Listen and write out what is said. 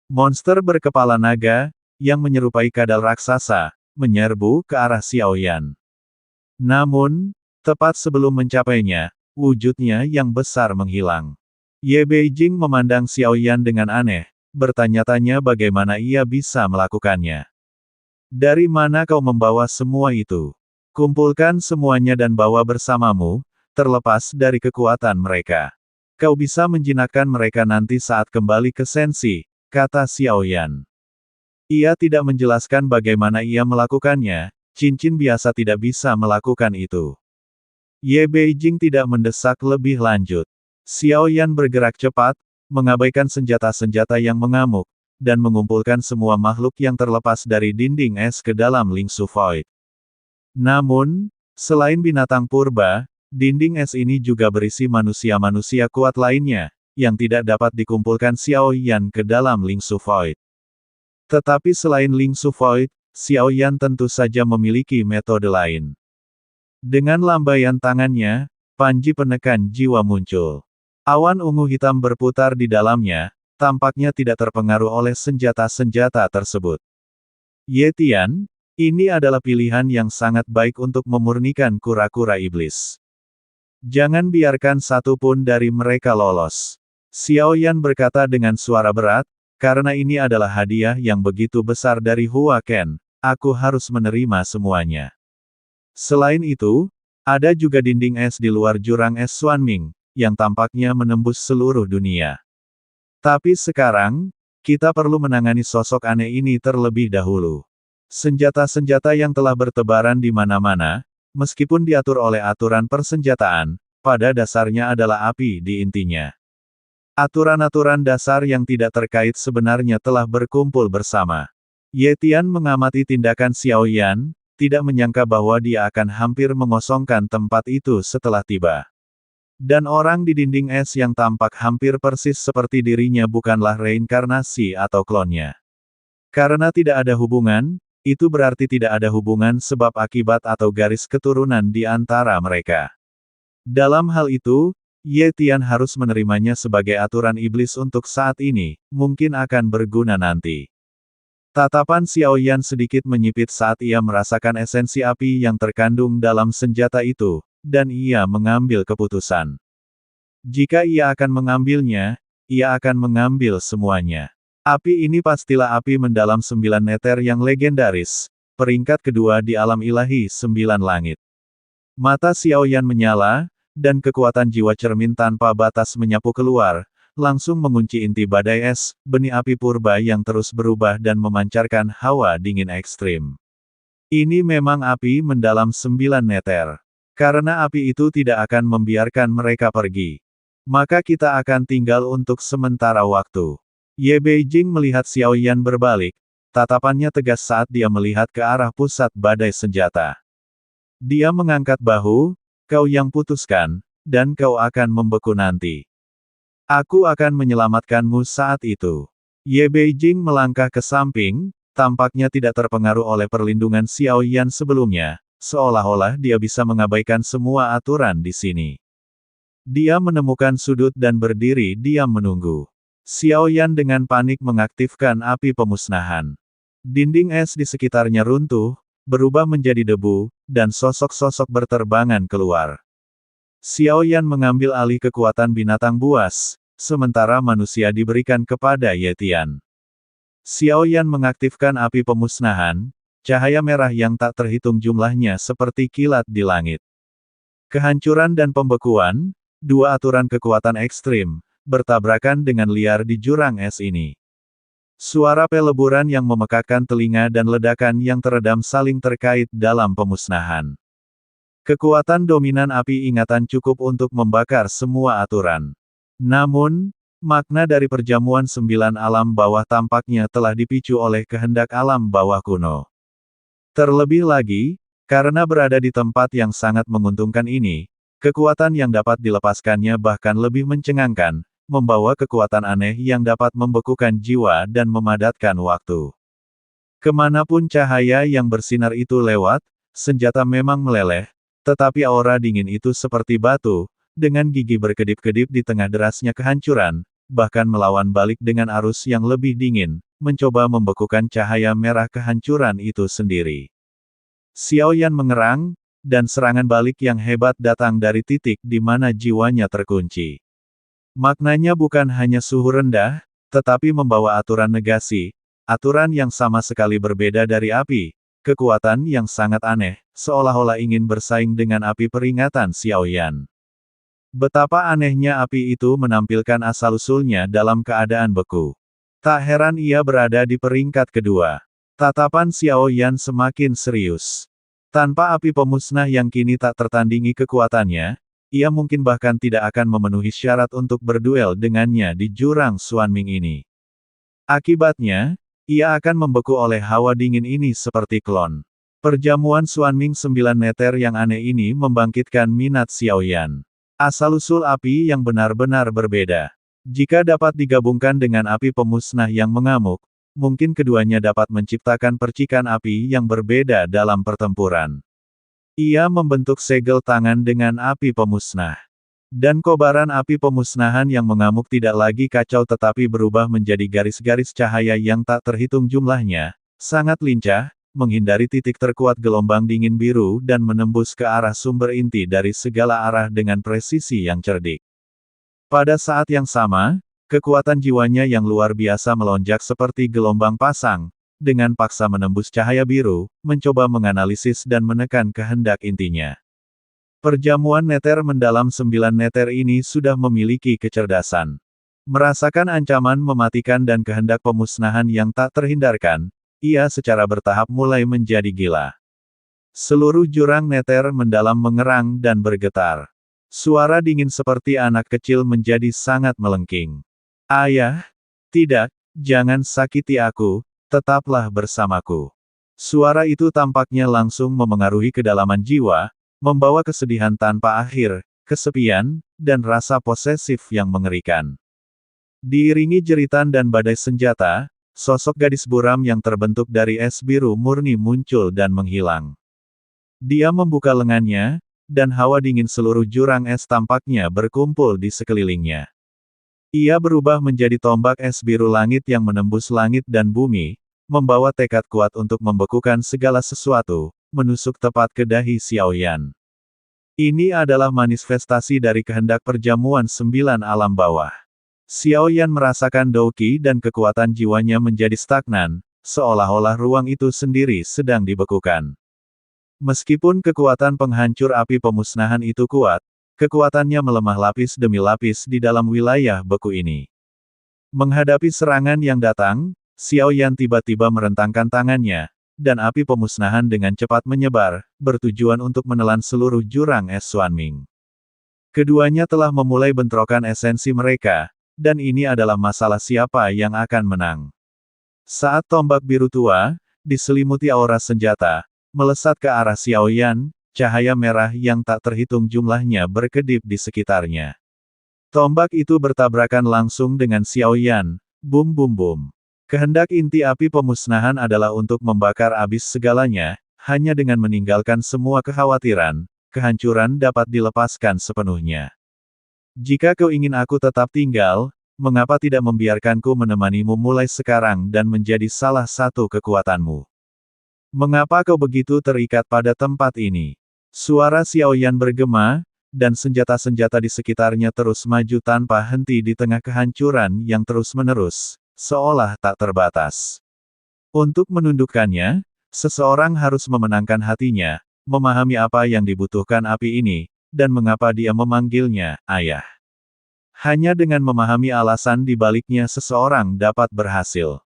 Monster berkepala naga, yang menyerupai kadal raksasa, menyerbu ke arah Xiaoyan. Namun, tepat sebelum mencapainya, wujudnya yang besar menghilang. Ye Beijing memandang Xiaoyan dengan aneh, bertanya-tanya bagaimana ia bisa melakukannya. Dari mana kau membawa semua itu? Kumpulkan semuanya dan bawa bersamamu, terlepas dari kekuatan mereka. Kau bisa menjinakkan mereka nanti saat kembali ke Sensi, kata Xiaoyan. Ia tidak menjelaskan bagaimana ia melakukannya, cincin biasa tidak bisa melakukan itu. Ye Beijing tidak mendesak lebih lanjut. Xiaoyan bergerak cepat, mengabaikan senjata-senjata yang mengamuk, dan mengumpulkan semua makhluk yang terlepas dari dinding es ke dalam Lingsu Void. Namun, selain binatang purba, dinding es ini juga berisi manusia-manusia kuat lainnya, yang tidak dapat dikumpulkan Xiaoyan ke dalam Lingsu Void. Tetapi selain Lingsu Void, Xiaoyan tentu saja memiliki metode lain. Dengan lambaian tangannya, panji penekan jiwa muncul. Awan ungu hitam berputar di dalamnya, tampaknya tidak terpengaruh oleh senjata-senjata tersebut. Ye Tian, ini adalah pilihan yang sangat baik untuk memurnikan kura-kura iblis. Jangan biarkan satu pun dari mereka lolos. Xiaoyan berkata dengan suara berat, karena ini adalah hadiah yang begitu besar dari Hua Ken, aku harus menerima semuanya. Selain itu, ada juga dinding es di luar jurang es Xuanming, yang tampaknya menembus seluruh dunia. Tapi sekarang, kita perlu menangani sosok aneh ini terlebih dahulu. Senjata-senjata yang telah bertebaran di mana-mana, meskipun diatur oleh aturan persenjataan, pada dasarnya adalah api di intinya. Aturan-aturan dasar yang tidak terkait sebenarnya telah berkumpul bersama. Ye Tian mengamati tindakan Xiaoyan, tidak menyangka bahwa dia akan hampir mengosongkan tempat itu setelah tiba. Dan orang di dinding es yang tampak hampir persis seperti dirinya bukanlah reinkarnasi atau klonnya. Karena tidak ada hubungan, itu berarti tidak ada hubungan sebab akibat atau garis keturunan di antara mereka. Dalam hal itu, Ye Tian harus menerimanya sebagai aturan iblis untuk saat ini, mungkin akan berguna nanti. Tatapan Xiaoyan sedikit menyipit saat ia merasakan esensi api yang terkandung dalam senjata itu, dan ia mengambil keputusan. Jika ia akan mengambilnya, ia akan mengambil semuanya. Api ini pastilah api mendalam 9 neter yang legendaris, peringkat kedua di alam ilahi 9 langit. Mata Xiaoyan menyala, dan kekuatan jiwa cermin tanpa batas menyapu keluar, langsung mengunci inti badai es, benih api purba yang terus berubah dan memancarkan hawa dingin ekstrim. Ini memang api mendalam 9 neter. Karena api itu tidak akan membiarkan mereka pergi. Maka kita akan tinggal untuk sementara waktu. Ye Beijing melihat Xiaoyan berbalik, tatapannya tegas saat dia melihat ke arah pusat badai senjata. Dia mengangkat bahu, kau yang putuskan, dan kau akan membeku nanti. Aku akan menyelamatkanmu saat itu. Ye Beijing melangkah ke samping, tampaknya tidak terpengaruh oleh perlindungan Xiaoyan sebelumnya, seolah-olah dia bisa mengabaikan semua aturan di sini. Dia menemukan sudut dan berdiri diam menunggu. Xiaoyan dengan panik mengaktifkan api pemusnahan. Dinding es di sekitarnya runtuh, berubah menjadi debu, dan sosok-sosok berterbangan keluar. Xiaoyan mengambil alih kekuatan binatang buas, sementara manusia diberikan kepada Ye Tian. Xiaoyan mengaktifkan api pemusnahan, cahaya merah yang tak terhitung jumlahnya seperti kilat di langit. Kehancuran dan pembekuan, dua aturan kekuatan ekstrim, bertabrakan dengan liar di jurang es ini. Suara peleburan yang memekakkan telinga dan ledakan yang teredam saling terkait dalam pemusnahan. Kekuatan dominan api ingatan cukup untuk membakar semua aturan. Namun, makna dari perjamuan 9 alam bawah tampaknya telah dipicu oleh kehendak alam bawah kuno. Terlebih lagi, karena berada di tempat yang sangat menguntungkan ini, kekuatan yang dapat dilepaskannya bahkan lebih mencengangkan, membawa kekuatan aneh yang dapat membekukan jiwa dan memadatkan waktu. Kemanapun cahaya yang bersinar itu lewat, senjata memang meleleh, tetapi aura dingin itu seperti batu, dengan gigi berkedip-kedip di tengah derasnya kehancuran, bahkan melawan balik dengan arus yang lebih dingin, mencoba membekukan cahaya merah kehancuran itu sendiri. Xiao Yan mengerang, dan serangan balik yang hebat datang dari titik di mana jiwanya terkunci. Maknanya bukan hanya suhu rendah, tetapi membawa aturan negasi, aturan yang sama sekali berbeda dari api, kekuatan yang sangat aneh, seolah-olah ingin bersaing dengan api peringatan Xiao Yan. Betapa anehnya api itu menampilkan asal-usulnya dalam keadaan beku. Tak heran ia berada di peringkat kedua. Tatapan Xiao Yan semakin serius. Tanpa api pemusnah yang kini tak tertandingi kekuatannya, ia mungkin bahkan tidak akan memenuhi syarat untuk berduel dengannya di jurang Xuanming ini. Akibatnya, ia akan membeku oleh hawa dingin ini seperti klon. Perjamuan Xuanming 9 meter yang aneh ini membangkitkan minat Xiao Yan. Asal-usul api yang benar-benar berbeda. Jika dapat digabungkan dengan api pemusnah yang mengamuk, mungkin keduanya dapat menciptakan percikan api yang berbeda dalam pertempuran. Ia membentuk segel tangan dengan api pemusnah. Dan kobaran api pemusnahan yang mengamuk tidak lagi kacau tetapi berubah menjadi garis-garis cahaya yang tak terhitung jumlahnya, sangat lincah, menghindari titik terkuat gelombang dingin biru dan menembus ke arah sumber inti dari segala arah dengan presisi yang cerdik. Pada saat yang sama, kekuatan jiwanya yang luar biasa melonjak seperti gelombang pasang, dengan paksa menembus cahaya biru, mencoba menganalisis dan menekan kehendak intinya. Perjamuan neter mendalam 9 neter ini sudah memiliki kecerdasan. Merasakan ancaman mematikan dan kehendak pemusnahan yang tak terhindarkan, ia secara bertahap mulai menjadi gila. Seluruh jurang neter mendalam mengerang dan bergetar. Suara dingin seperti anak kecil menjadi sangat melengking. Ayah, tidak, jangan sakiti aku, tetaplah bersamaku. Suara itu tampaknya langsung memengaruhi kedalaman jiwa, membawa kesedihan tanpa akhir, kesepian, dan rasa posesif yang mengerikan. Diiringi jeritan dan badai senjata, sosok gadis buram yang terbentuk dari es biru murni muncul dan menghilang. Dia membuka lengannya, dan hawa dingin seluruh jurang es tampaknya berkumpul di sekelilingnya. Ia berubah menjadi tombak es biru langit yang menembus langit dan bumi, membawa tekad kuat untuk membekukan segala sesuatu, menusuk tepat ke dahi Xiao Yan. Ini adalah manifestasi dari kehendak perjamuan 9 alam bawah. Xiao Yan merasakan Douqi dan kekuatan jiwanya menjadi stagnan, seolah-olah ruang itu sendiri sedang dibekukan. Meskipun kekuatan penghancur api pemusnahan itu kuat, kekuatannya melemah lapis demi lapis di dalam wilayah beku ini. Menghadapi serangan yang datang, Xiao Yan tiba-tiba merentangkan tangannya, dan api pemusnahan dengan cepat menyebar, bertujuan untuk menelan seluruh jurang es Xuanming. Keduanya telah memulai bentrokan esensi mereka, dan ini adalah masalah siapa yang akan menang. Saat tombak biru tua, diselimuti aura senjata, melesat ke arah Xiao Yan, cahaya merah yang tak terhitung jumlahnya berkedip di sekitarnya. Tombak itu bertabrakan langsung dengan Xiao Yan, bum bum bum. Kehendak inti api pemusnahan adalah untuk membakar abis segalanya, hanya dengan meninggalkan semua kekhawatiran, kehancuran dapat dilepaskan sepenuhnya. Jika kau ingin aku tetap tinggal, mengapa tidak membiarkanku menemanimu mulai sekarang dan menjadi salah satu kekuatanmu? Mengapa kau begitu terikat pada tempat ini? Suara Xiao Yan bergema, dan senjata-senjata di sekitarnya terus maju tanpa henti di tengah kehancuran yang terus-menerus, seolah tak terbatas. Untuk menundukkannya, seseorang harus memenangkan hatinya, memahami apa yang dibutuhkan api ini, dan mengapa dia memanggilnya ayah. Hanya dengan memahami alasan di baliknya seseorang dapat berhasil.